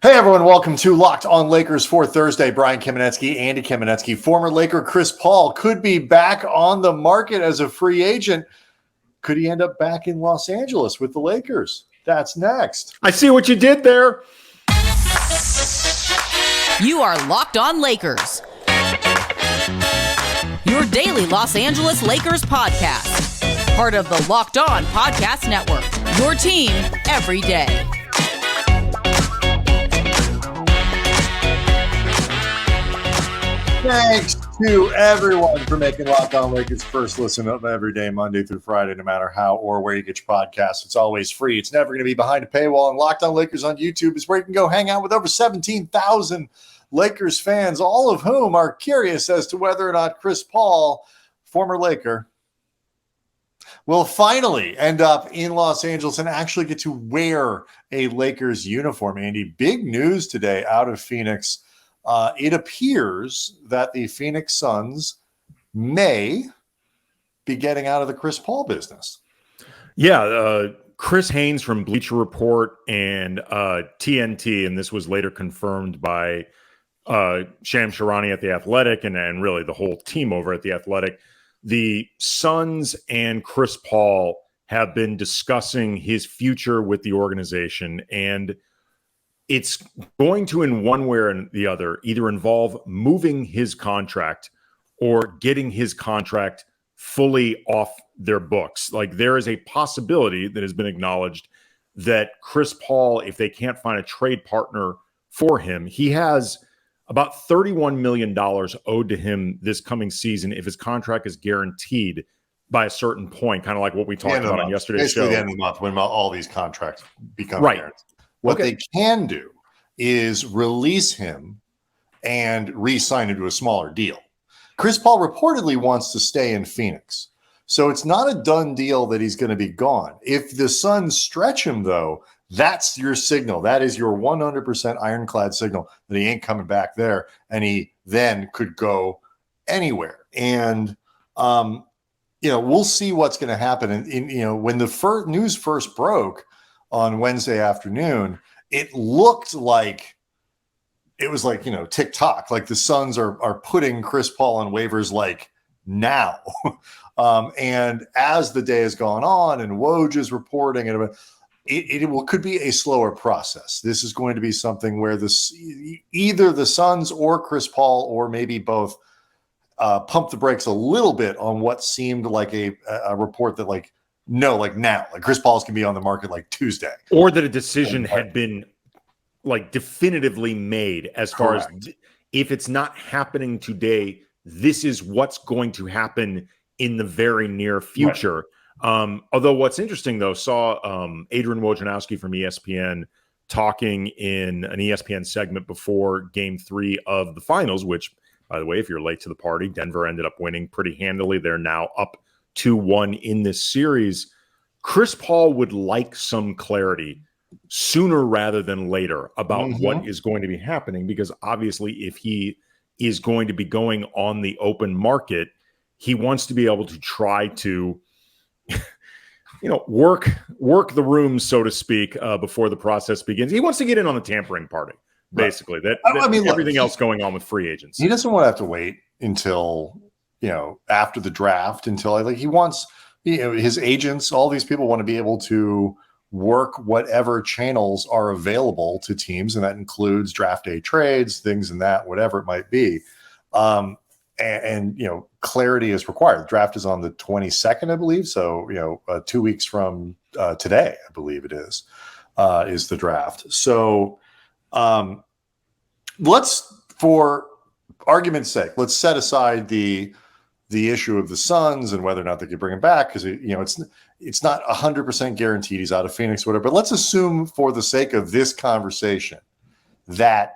Hey everyone, welcome to Locked on Lakers for Thursday. Brian Kamenetsky, Andy Kamenetsky. Former Laker Chris Paul could be back on the market as a free agent. Could he end up back in Los Angeles with the Lakers? That's next. I see what you did there. You are Locked on Lakers, your daily Los Angeles Lakers podcast. Part of the Locked on Podcast Network, your team every day. Thanks to everyone for making Locked on Lakers first listen of every day, Monday through Friday, no matter how or where you get your podcasts. It's always free. It's never going to be behind a paywall. And Locked on Lakers on YouTube is where you can go hang out with over 17,000 Lakers fans, all of whom are curious as to whether or not Chris Paul, former Laker, will finally end up in Los Angeles and actually get to wear a Lakers uniform. Andy, big news today out of Phoenix. It appears that the Phoenix Suns may be getting out of the Chris Paul business. Yeah, Chris Haynes from Bleacher Report and TNT, and this was later confirmed by Shams Charania at The Athletic and really the whole team over at The Athletic. The Suns and Chris Paul have been discussing his future with the organization, and it's going to, in one way or the other, either involve moving his contract or getting his contract fully off their books. Like, there is a possibility that has been acknowledged that Chris Paul, if they can't find a trade partner for him, he has about $31 million owed to him this coming season if his contract is guaranteed by a certain point, kind of like what we talked about on yesterday's show. Basically, the end of the month when all these contracts become guaranteed. What they can do is release him and re-sign him to a smaller deal. Chris Paul reportedly wants to stay in Phoenix. So it's not a done deal that he's going to be gone. If the Suns stretch him, though, that's your signal. That is your 100% ironclad signal that he ain't coming back there, and he then could go anywhere. And, we'll see what's going to happen. And, when the news first broke on Wednesday afternoon, it looked like it was like, TikTok, like the Suns are putting Chris Paul on waivers like now. And as the day has gone on and Woj is reporting, and it could be a slower process. This is going to be something where either the Suns or Chris Paul, or maybe both, pump the brakes a little bit on what seemed like a report that now, like Chris Paul's can be on the market like Tuesday, or that a decision had been definitively made as far as if it's not happening today, this is what's going to happen in the very near future. Right. Although what's interesting though, saw Adrian Wojnarowski from ESPN talking in an ESPN segment before Game 3 of the finals, which, by the way, if you're late to the party, Denver ended up winning pretty handily. They're now up 2-1 in this series. Chris Paul would like some clarity sooner rather than later about what is going to be happening, because obviously if he is going to be going on the open market, he wants to be able to try to work the room, so to speak, before the process begins. He wants to get in on the tampering party, basically. Right. Everything else going on with free agents. He doesn't want to have to wait until after the draft, until he wants his agents, all these people want to be able to work whatever channels are available to teams, and that includes draft day trades, things and that, whatever it might be. And clarity is required. The draft is on the 22nd, I believe. So 2 weeks from today, I believe it is the draft. So let's, for argument's sake, let's set aside the issue of the Suns and whether or not they could bring him back, because it's not 100% guaranteed he's out of Phoenix, whatever. But let's assume, for the sake of this conversation, that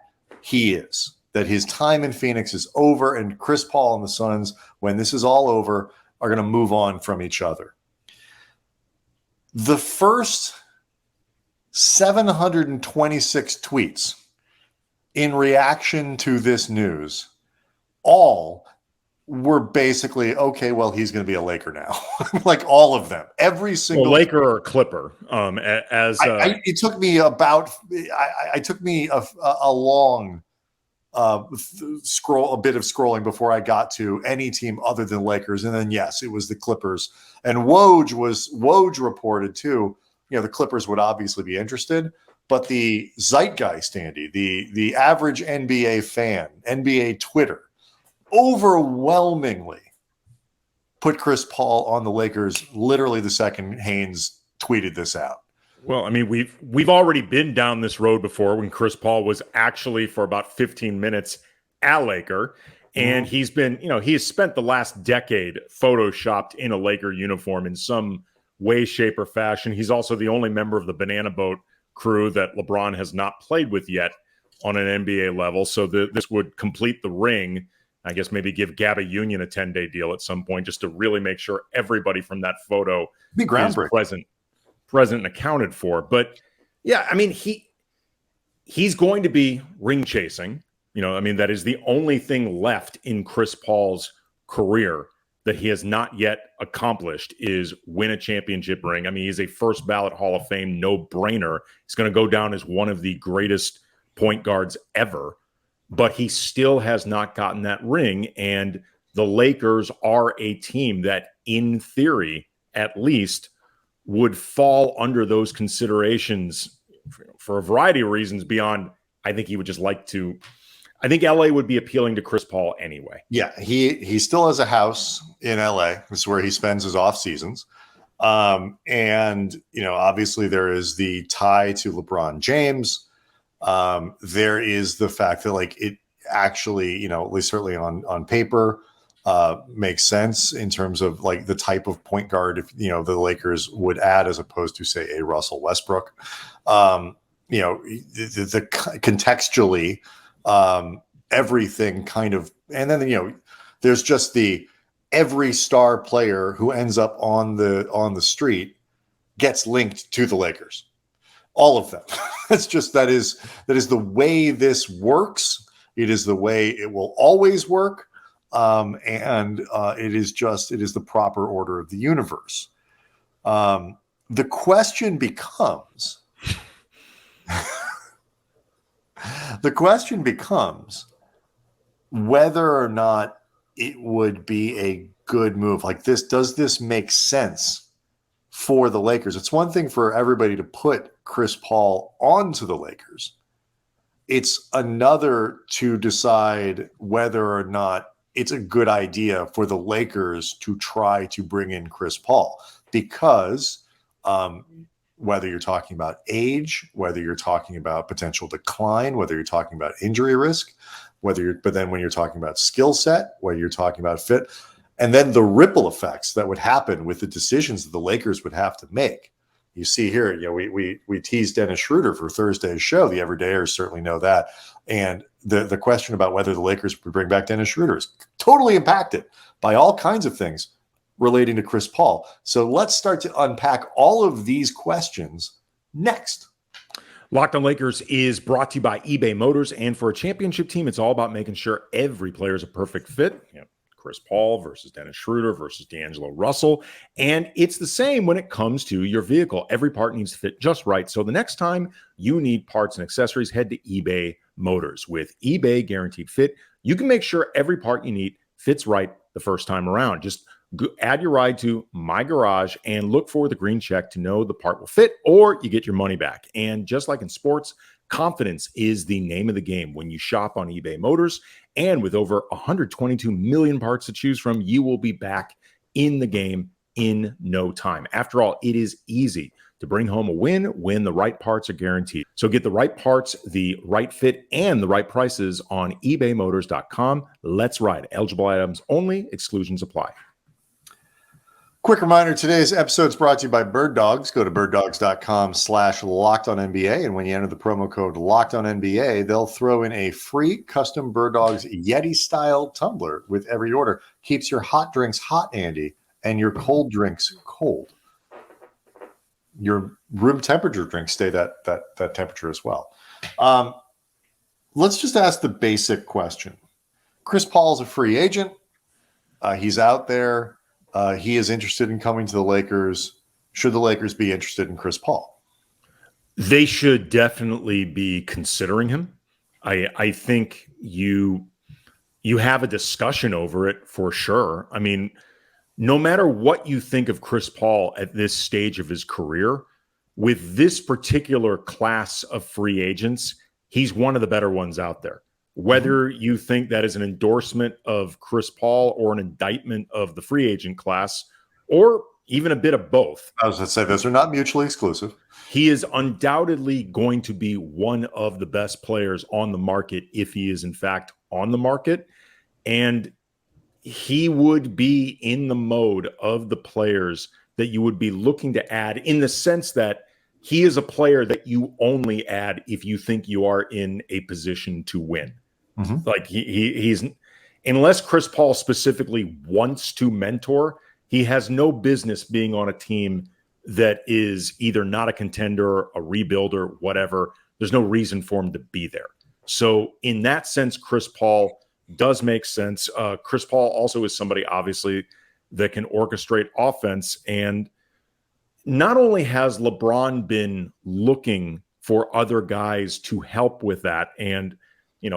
that his time in Phoenix is over, and Chris Paul and the Suns, when this is all over, are going to move on from each other. The first 726 tweets in reaction to this news all were basically, okay, well, he's going to be a Laker now. Like all of them, every single Laker or Clipper. It took me I took me a long a bit of scrolling before I got to any team other than Lakers. And then, yes, it was the Clippers. And Woj reported too, the Clippers would obviously be interested, but the zeitgeist, Andy, the average NBA fan, NBA Twitter, overwhelmingly put Chris Paul on the Lakers literally the second Haynes tweeted this out. Well, I mean, we've already been down this road before when Chris Paul was actually for about 15 minutes a Laker. And he's been, he has spent the last decade photoshopped in a Laker uniform in some way, shape, or fashion. He's also the only member of the Banana Boat crew that LeBron has not played with yet on an NBA level. So this would complete the ring. I guess maybe give Gabby Union a 10-day deal at some point just to really make sure everybody from that photo is present and accounted for. But yeah, I mean, he's going to be ring chasing. That is the only thing left in Chris Paul's career that he has not yet accomplished is win a championship ring. I mean, he's a first ballot Hall of Fame no-brainer. He's going to go down as one of the greatest point guards ever, but he still has not gotten that ring. And the Lakers are a team that, in theory, at least, would fall under those considerations for a variety of reasons beyond, I think he would just like to. I think LA would be appealing to Chris Paul anyway. Yeah, he still has a house in LA. This is where he spends his off seasons. And, obviously there is the tie to LeBron James. There is the fact that it actually, at least certainly on paper, makes sense in terms of the type of point guard, if, the Lakers would add as opposed to say a Russell Westbrook. Contextually, everything kind of, and then, there's just every star player who ends up on the street gets linked to the Lakers. All of them. It's just, that is the way this works. It is the way it will always work. And it is the proper order of the universe. The question becomes, whether or not it would be a good move. Does this make sense for the Lakers? It's one thing for everybody to put Chris Paul onto the Lakers. It's another to decide whether or not it's a good idea for the Lakers to try to bring in Chris Paul, because whether you're talking about age, whether you're talking about potential decline, whether you're talking about injury risk, but then when you're talking about skill set, whether you're talking about fit, and then the ripple effects that would happen with the decisions that the Lakers would have to make. You see here, we teased Dennis Schroder for Thursday's show. The everydayers certainly know that. And the question about whether the Lakers would bring back Dennis Schroder is totally impacted by all kinds of things relating to Chris Paul. So let's start to unpack all of these questions next. Locked on Lakers is brought to you by eBay Motors. And for a championship team, it's all about making sure every player is a perfect fit. Chris Paul versus Dennis Schroder versus D'Angelo Russell. And it's the same when it comes to your vehicle. Every part needs to fit just right. So the next time you need parts and accessories, head to eBay Motors. With eBay Guaranteed Fit, you can make sure every part you need fits right the first time around. Just add your ride to My Garage and look for the green check to know the part will fit, or you get your money back. And just like in sports, confidence is the name of the game when you shop on eBay Motors. And with over 122 million parts to choose from, you will be back in the game in no time. After all, it is easy to bring home a win when the right parts are guaranteed. So get the right parts, the right fit, and the right prices on ebaymotors.com. Let's ride. Eligible items only. Exclusions apply. Quick reminder, today's episode is brought to you by Bird Dogs. Go to birddogs.com/lockedonnba. And when you enter the promo code LOCKEDONNBA, they'll throw in a free custom Bird Dogs Yeti-style tumbler with every order. Keeps your hot drinks hot, Andy, and your cold drinks cold. Your room temperature drinks stay that temperature as well. Let's just ask the basic question. Chris Paul's a free agent. He's out there. He is interested in coming to the Lakers. Should the Lakers be interested in Chris Paul? They should definitely be considering him. I think you have a discussion over it for sure. I mean, no matter what you think of Chris Paul at this stage of his career, with this particular class of free agents, he's one of the better ones out there. Whether you think that is an endorsement of Chris Paul or an indictment of the free agent class, or even a bit of both. I was going to say, those are not mutually exclusive. He is undoubtedly going to be one of the best players on the market if he is in fact on the market. And he would be in the mode of the players that you would be looking to add, in the sense that he is a player that you only add if you think you are in a position to win. Like he's, unless Chris Paul specifically wants to mentor, he has no business being on a team that is either not a contender, a rebuilder, whatever. There's no reason for him to be there. So in that sense, Chris Paul does make sense. Chris Paul also is somebody, obviously, that can orchestrate offense. And not only has LeBron been looking for other guys to help with that, and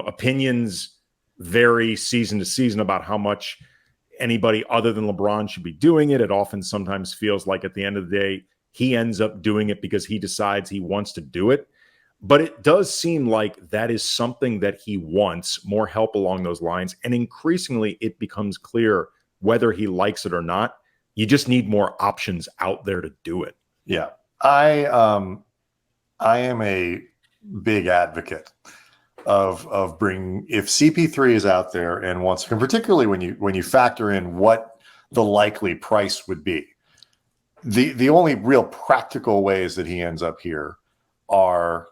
opinions vary season to season about how much anybody other than LeBron should be doing it. It often sometimes feels like at the end of the day, he ends up doing it because he decides he wants to do it. But it does seem like that is something that he wants, more help along those lines. And increasingly, it becomes clear whether he likes it or not. You just need more options out there to do it. Yeah. I am a big advocate of bringing, if CP3 is out there and wants, and particularly when you factor in what the likely price would be, the only real practical ways that he ends up here are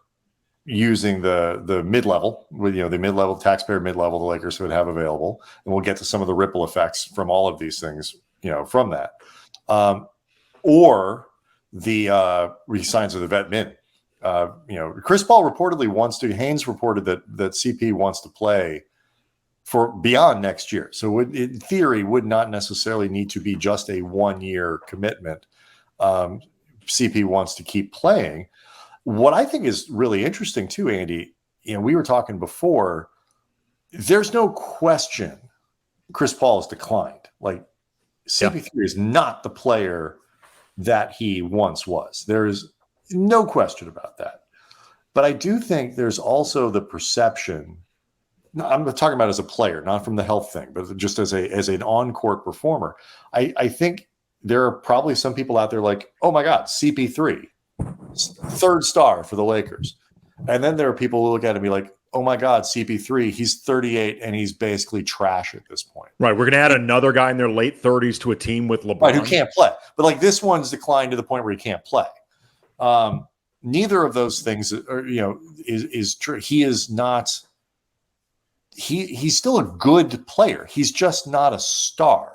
using the mid-level, with the mid-level, taxpayer mid-level the Lakers would have available, and we'll get to some of the ripple effects from all of these things from that, or the re-signs of the vet min. Chris Paul reportedly wants to. Haynes reported that CP wants to play for beyond next year. So in theory, would not necessarily need to be just a 1-year commitment. CP wants to keep playing. What I think is really interesting too, Andy, we were talking before, there's no question Chris Paul has declined. Like CP3 is not the player that he once was. There's no question about that. But I do think there's also the perception, I'm talking about as a player, not from the health thing, but just as an on-court performer. I think there are probably some people out there like, oh my God, CP3, third star for the Lakers. And then there are people who look at it and be like, oh my God, CP3, he's 38 and he's basically trash at this point. Right. We're going to add another guy in their late 30s to a team with LeBron. Right, who can't play. But like this one's declined to the point where he can't play. Neither of those things is true. He is not, he's still a good player. He's just not a star.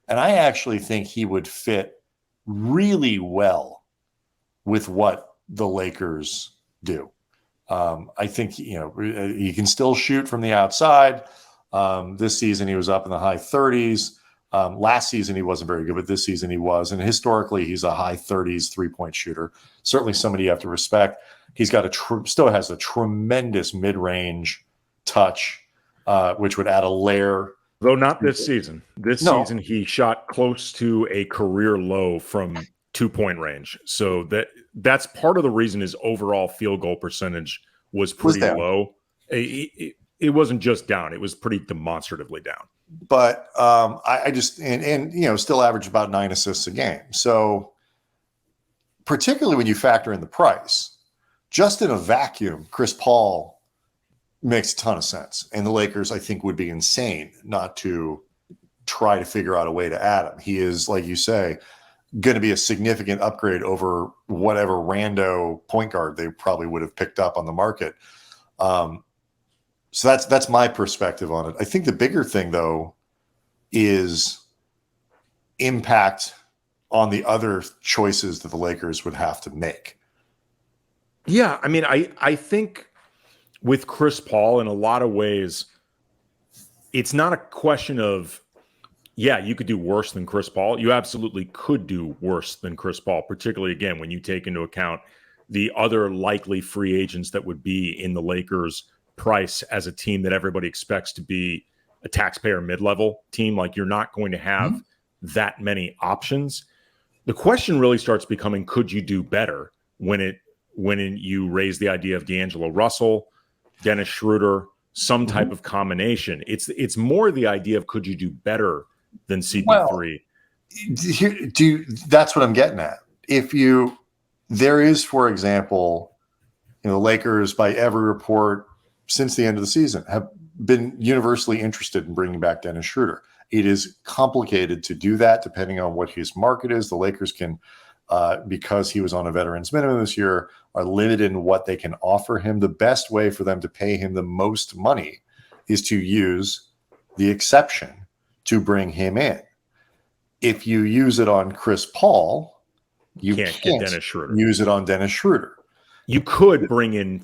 And I actually think he would fit really well with what the Lakers do. I think, he can still shoot from the outside. This season, he was up in the high 30s. Last season, he wasn't very good, but this season he was. And historically, he's a high 30s three-point shooter. Certainly somebody you have to respect. He's got still has a tremendous mid-range touch, which would add a layer. Though not this season. This season, he shot close to a career low from 2-point range. So that's part of the reason his overall field goal percentage was pretty low. It wasn't just down. It was pretty demonstratively down. But I just still averaged about 9 assists a game. So particularly when you factor in the price, just in a vacuum, Chris Paul makes a ton of sense. And the Lakers, I think, would be insane not to try to figure out a way to add him. He is, like you say, going to be a significant upgrade over whatever rando point guard they probably would have picked up on the market. So that's my perspective on it. I think the bigger thing, though, is impact on the other choices that the Lakers would have to make. Yeah, I mean, I think with Chris Paul, in a lot of ways, it's not a question of yeah, you could do worse than Chris Paul. You absolutely could do worse than Chris Paul, particularly, again, when you take into account the other likely free agents that would be in the Lakers' price as a team that everybody expects to be a taxpayer mid-level team. Like, you're not going to have that many options. The question really starts becoming, could you do better when you raise the idea of D'Angelo Russell, Dennis Schroder, some type of combination? It's more the idea of, could you do better than CP3? Well, that's what I'm getting at. There is, for example, the Lakers, by every report since the end of the season, have been universally interested in bringing back Dennis Schroder. It is complicated to do that depending on what his market is. The Lakers can, because he was on a veteran's minimum this year, are limited in what they can offer him. The best way for them to pay him the most money is to use the exception to bring him in. If you use it on Chris Paul, you can't get Dennis Schroder. Use it on Dennis Schroder. You could bring in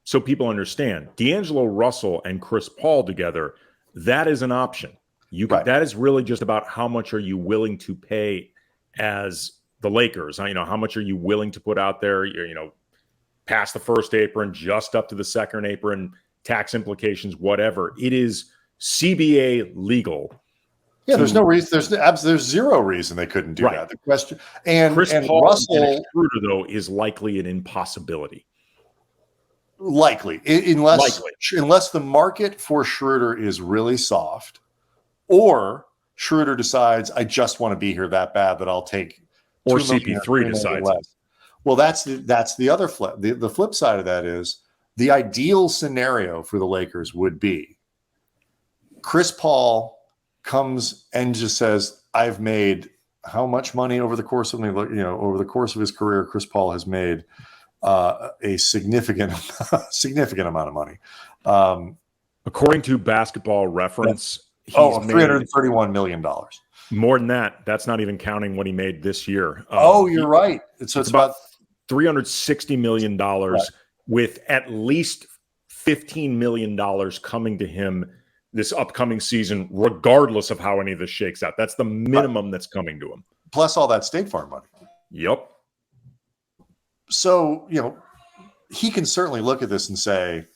so people understand, D'Angelo Russell and Chris Paul together, that is an option. That is really just about how much are you willing to pay as the Lakers. How much are you willing to put out there, past the first apron, just up to the second apron, tax implications, whatever. It is CBA legal. Yeah, there's no reason. There's zero reason they couldn't do that. The question and Chris and Paul Russell, and Schroder, though, is likely an impossibility. Likely, unless the market for Schroder is really soft, or Schroder decides, I just want to be here that bad that I'll take, or CP3 decides. Well, that's the other flip. The flip side of that is the ideal scenario for the Lakers would be Chris Paul comes and just says, I've made how much money over the course of his career. Chris Paul has made a significant amount of money. According to Basketball Reference, he's $331 million. More than that. That's not even counting what he made this year. You're right. So it's about $360 million, with at least $15 million coming to him this upcoming season, regardless of how any of this shakes out. That's the minimum that's coming to him. Plus all that State Farm money. Yep. So, he can certainly look at this and say,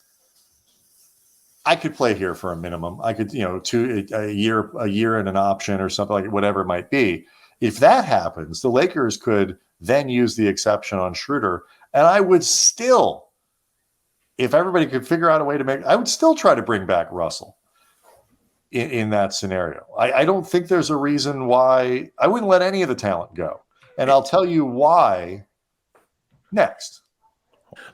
I could play here for a minimum. I could, a year and an option or something, like whatever it might be. If that happens, the Lakers could then use the exception on Schroder. And I would still, if everybody could figure out a way to I would still try to bring back Russell in that scenario. I don't think there's a reason why I wouldn't let any of the talent go. And I'll tell you why next.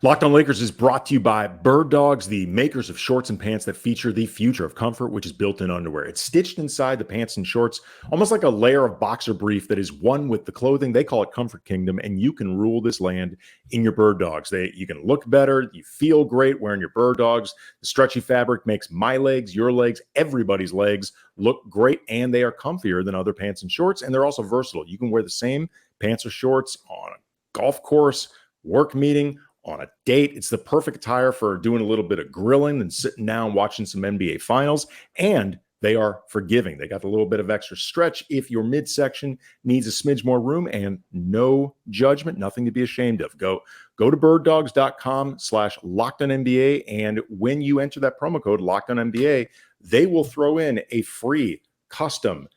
Locked On Lakers is brought to you by Bird Dogs, the makers of shorts and pants that feature the future of comfort, which is built-in underwear. It's stitched inside the pants and shorts, almost like a layer of boxer brief that is one with the clothing. They call it Comfort Kingdom, and you can rule this land in your Bird Dogs. You can look better, you feel great wearing your Bird Dogs. The stretchy fabric makes my legs, your legs, everybody's legs look great, and they are comfier than other pants and shorts, and they're also versatile. You can wear the same pants or shorts on a golf course, work meeting, on a date. It's the perfect attire for doing a little bit of grilling and sitting down watching some NBA finals. And they are forgiving. They got a little bit of extra stretch if your midsection needs a smidge more room, and no judgment, nothing to be ashamed of. Go to birddogs.com/LockedOnNBA, and when you enter that promo code LockedOnNBA, they will throw in a free custom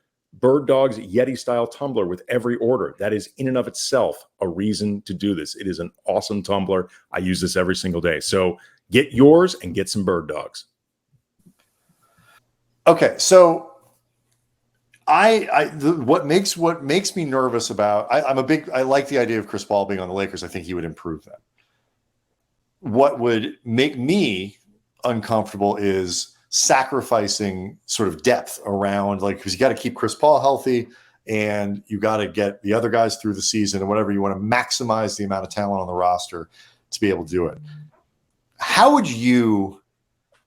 Bird Dogs Yeti style tumbler with every order. That is in and of itself a reason to do this. It is an awesome tumbler. I use this every single day. So get yours and get some Bird Dogs. Okay, so what makes me nervous about I like the idea of Chris Paul being on the Lakers. I think he would improve that. What would make me uncomfortable is sacrificing sort of depth around, because you got to keep Chris Paul healthy and you got to get the other guys through the season and whatever. You want to maximize the amount of talent on the roster to be able to do it.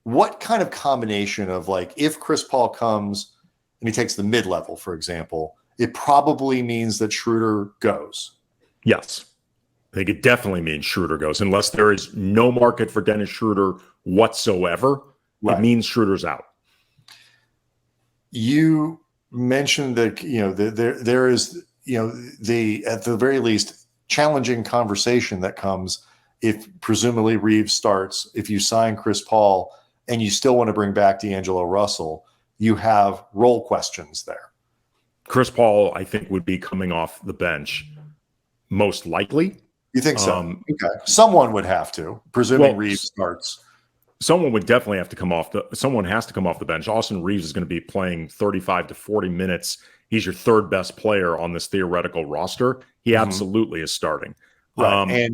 What kind of combination of, if Chris Paul comes and he takes the mid-level, for example, it probably means that Schroder goes. Yes. I think it definitely means Schroder goes, unless there is no market for Dennis Schroder whatsoever. Right. It means Schroder's out. You mentioned that, there is, at the very least, challenging conversation that comes if presumably Reaves starts, if you sign Chris Paul and you still want to bring back D'Angelo Russell, you have role questions there. Chris Paul, I think, would be coming off the bench most likely. You think so? Okay. Someone would have to, presuming Reaves starts. Someone would definitely have to come off someone has to come off the bench. Austin Reaves is going to be playing 35 to 40 minutes. He's your third best player on this theoretical roster. He absolutely is starting. Right.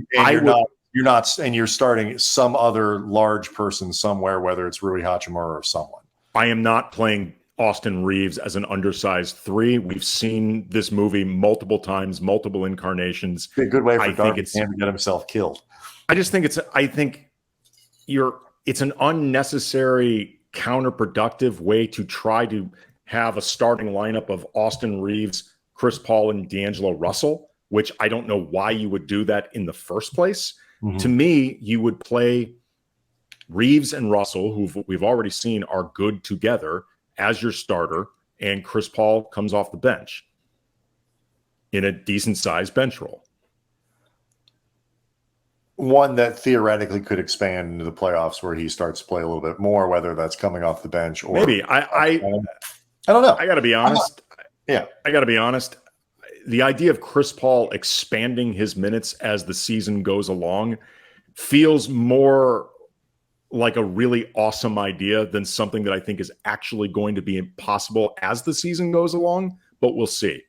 You're starting some other large person somewhere, whether it's Rui Hachimura or someone. I am not playing Austin Reaves as an undersized 3. We've seen this movie multiple times, multiple incarnations. It's a good way for Darvin Ham to get himself killed. It's an unnecessary, counterproductive way to try to have a starting lineup of Austin Reaves, Chris Paul, and D'Angelo Russell, which I don't know why you would do that in the first place. To me, you would play Reaves and Russell, who we've already seen are good together, as your starter, and Chris Paul comes off the bench in a decent-sized bench role. One that theoretically could expand into the playoffs where he starts to play a little bit more, whether that's coming off the bench or maybe. I don't know. I got to be honest. I got to be honest. The idea of Chris Paul expanding his minutes as the season goes along feels more like a really awesome idea than something that I think is actually going to be impossible as the season goes along, but we'll see.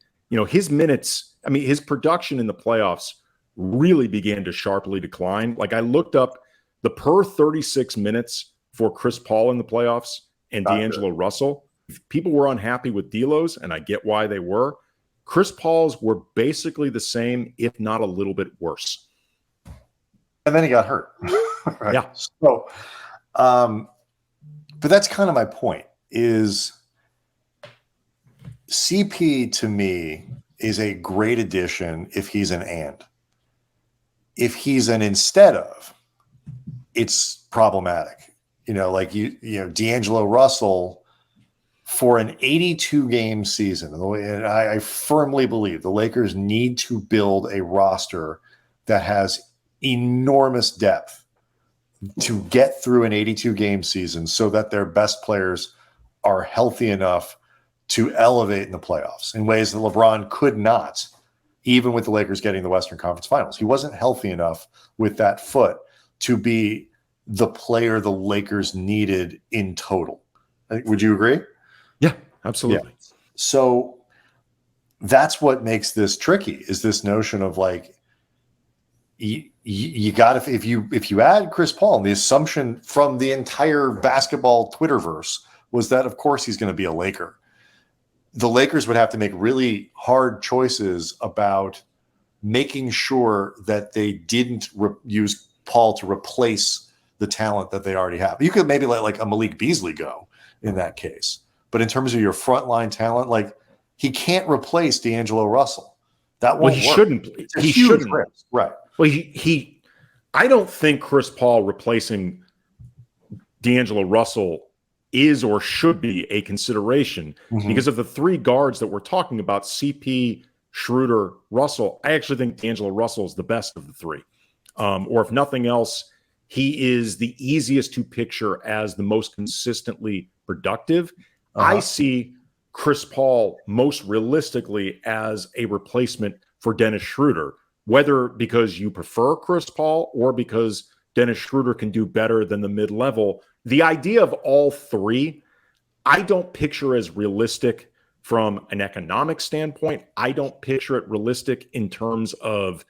His minutes, his production in the playoffs really began to sharply decline. Like, I looked up the per 36 minutes for Chris Paul in the playoffs and D'Angelo Russell. People were unhappy with D'Lo's, and I get why they were. Chris Paul's were basically the same, if not a little bit worse. And then he got hurt. Right? Yeah. So, but that's kind of my point, is CP to me is a great addition if he's an and. If he's an instead of, it's problematic. D'Angelo Russell, for an 82-game season, and I firmly believe the Lakers need to build a roster that has enormous depth to get through an 82-game season so that their best players are healthy enough to elevate in the playoffs in ways that LeBron could not, even with the Lakers getting the Western Conference Finals. He wasn't healthy enough with that foot to be the player the Lakers needed in total. Would you agree? Yeah, absolutely. Yeah. So that's what makes this tricky, is this notion of you got, if you add Chris Paul, and the assumption from the entire basketball Twitterverse was that, of course, he's going to be a Laker. The Lakers would have to make really hard choices about making sure that they didn't use Paul to replace the talent that they already have. You could maybe let like a Malik Beasley go in that case. But in terms of your frontline talent, he can't replace D'Angelo Russell. That won't work. Shouldn't. He shouldn't. Risk. Right. Well, I don't think Chris Paul replacing D'Angelo Russell is or should be a consideration because of the 3 guards that we're talking about, CP, Schroder, Russell. I actually think D'Angelo Russell is the best of the 3. Or if nothing else, he is the easiest to picture as the most consistently productive. I see Chris Paul most realistically as a replacement for Dennis Schroder, whether because you prefer Chris Paul or because Dennis Schroder can do better than the mid-level. The idea of all 3, I don't picture as realistic from an economic standpoint. I don't picture it realistic in terms of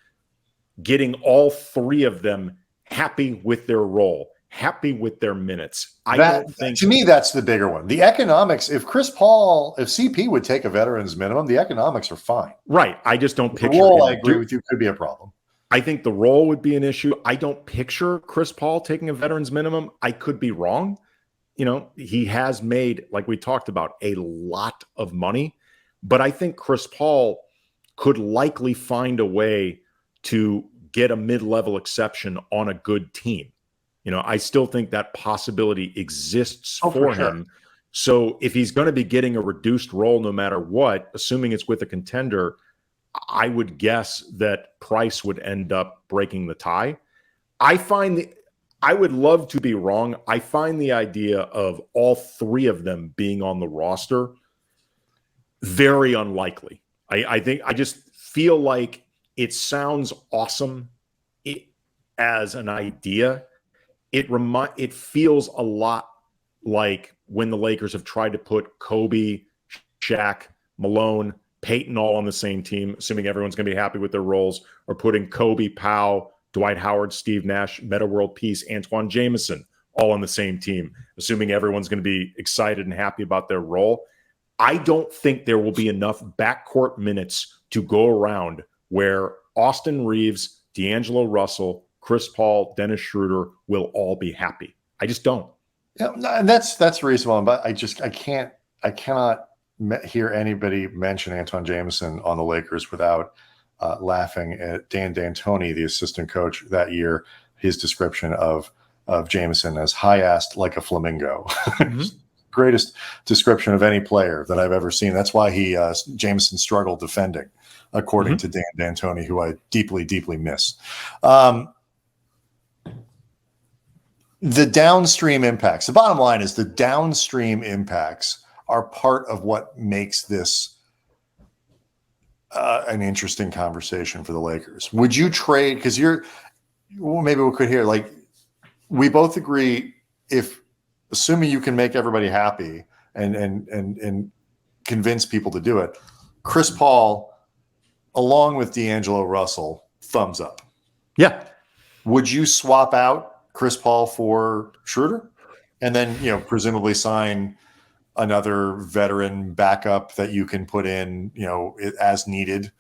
getting all 3 of them happy with their role, happy with their minutes. To me, that's the bigger one. The economics, if CP would take a veteran's minimum, the economics are fine. Right. I just don't picture the role, I agree with you, could be a problem. I think the role would be an issue. I don't picture Chris Paul taking a veteran's minimum. I could be wrong. He has made, like we talked about, a lot of money. But I think Chris Paul could likely find a way to get a mid-level exception on a good team. I still think that possibility exists for him. So if he's going to be getting a reduced role no matter what, assuming it's with a contender, I would guess that Price would end up breaking the tie. I would love to be wrong. I find the idea of all three of them being on the roster very unlikely. I just feel like it sounds awesome as an idea. It feels a lot like when the Lakers have tried to put Kobe, Shaq, Malone, Peyton all on the same team, assuming everyone's going to be happy with their roles, or putting Kobe, Powell, Dwight Howard, Steve Nash, Metta World Peace, Antoine Jameson all on the same team, assuming everyone's going to be excited and happy about their role. I don't think there will be enough backcourt minutes to go around where Austin Reaves, D'Angelo Russell, Chris Paul, Dennis Schroder will all be happy. I just don't. Yeah, and that's reasonable, but I cannot hear anybody mention Antoine Jameson on the Lakers without laughing at Dan D'Antoni, the assistant coach that year, his description of Jameson as high-assed like a flamingo. Mm-hmm. Greatest description of any player that I've ever seen. That's why Jameson struggled defending, according to Dan D'Antoni, who I deeply, deeply miss. The downstream impacts. The bottom line is the downstream impacts are part of what makes this an interesting conversation for the Lakers. Would you trade? Because maybe we could hear, like, we both agree, if assuming you can make everybody happy and convince people to do it, Chris Paul, along with D'Angelo Russell, thumbs up. Yeah. Would you swap out Chris Paul for Schroder, and then presumably sign another veteran backup that you can put in as needed,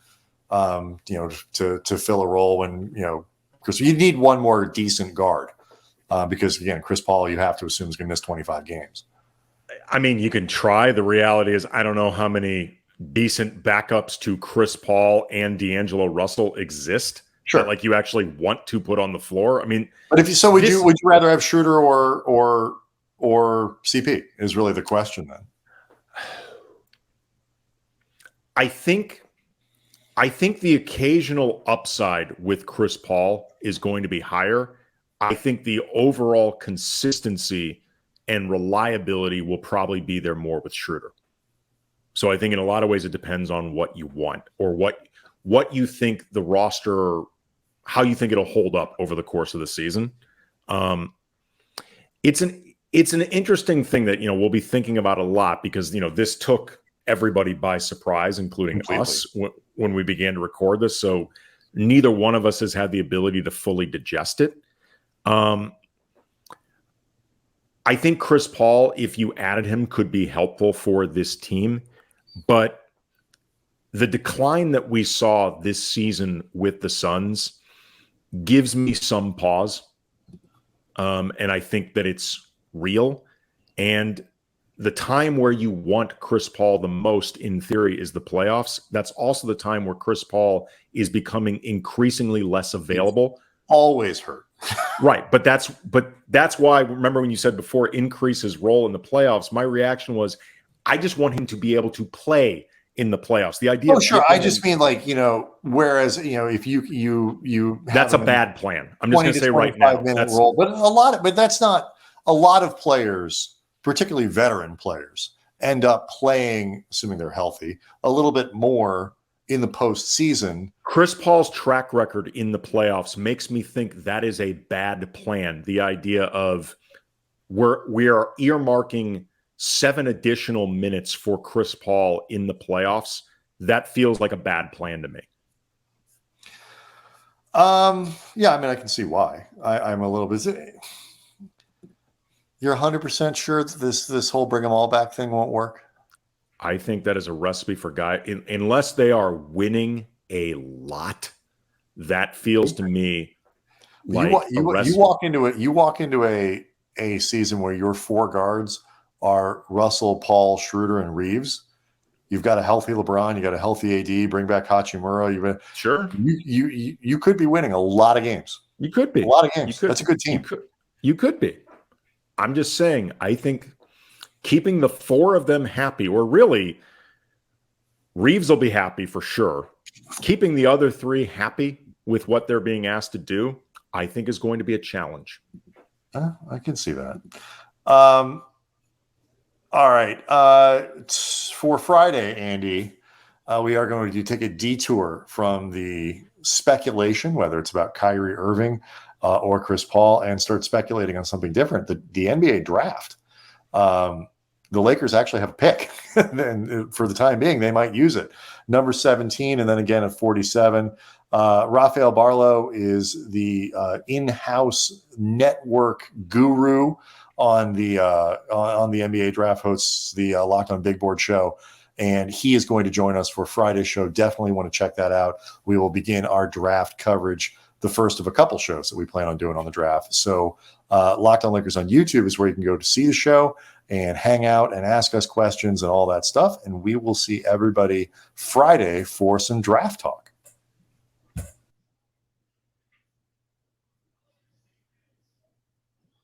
to fill a role when because you need one more decent guard, because again, Chris Paul, you have to assume is going to miss 25 games. I mean, you can try. The reality is, I don't know how many decent backups to Chris Paul and D'Angelo Russell exist. Sure, that, like, you actually want to put on the floor. I mean, but would you rather have Schroder or CP is really the question then. I think the occasional upside with Chris Paul is going to be higher. I think the overall consistency and reliability will probably be there more with Schroder. So I think in a lot of ways it depends on what you want, or what you think the roster, how you think it'll hold up over the course of the season. It's an interesting thing that we'll be thinking about a lot, because this took everybody by surprise, including us, when we began to record this. So neither one of us has had the ability to fully digest it. I think Chris Paul, if you added him, could be helpful for this team, but the decline that we saw this season with the Suns gives me some pause. And I think that it's real. And the time where you want Chris Paul the most, in theory, is the playoffs. That's also the time where Chris Paul is becoming increasingly less available. Always hurt. Right. But that's why, remember when you said before, increase his role in the playoffs, my reaction was, I just want him to be able to play in the playoffs. The idea. Oh, sure. I just mean, like, whereas, if you that's a bad plan. I'm just going to say right now, role, but that's not a lot of players, particularly veteran players, end up playing, assuming they're healthy, a little bit more in the postseason. Chris Paul's track record in the playoffs makes me think that is a bad plan. The idea of we are earmarking 7 additional minutes for Chris Paul in the playoffs, that feels like a bad plan to me. Yeah, I mean, I can see why. I'm a little bit. You're 100% sure that this whole bring them all back thing won't work? I think that is a recipe for unless they are winning a lot. That feels to me like you walk into a season where your 4 guards are Russell, Paul, Schroder, and Reaves. You've got a healthy LeBron. You got a healthy AD. Bring back Hachimura. Sure. You could be winning a lot of games. You could be a lot of games. That's a good team. You could be. I'm just saying. I think keeping the four of them happy, or really, Reaves will be happy for sure. Keeping the other three happy with what they're being asked to do, I think is going to be a challenge. I can see that. All right. For Friday, Andy, we are going to take a detour from the speculation, whether it's about Kyrie Irving or Chris Paul, and start speculating on something different. The NBA draft. The Lakers actually have a pick, and for the time being, they might use it. Number 17, and then again at 47. Rafael Barlow is the in-house network guru on the NBA draft, hosts the Locked On Big Board show, and he is going to join us for Friday's show. Definitely want to check that out. We will begin our draft coverage, the first of a couple shows that we plan on doing on the draft. So Locked On Lakers on YouTube is where you can go to see the show and hang out and ask us questions and all that stuff. And we will see everybody Friday for some draft talk.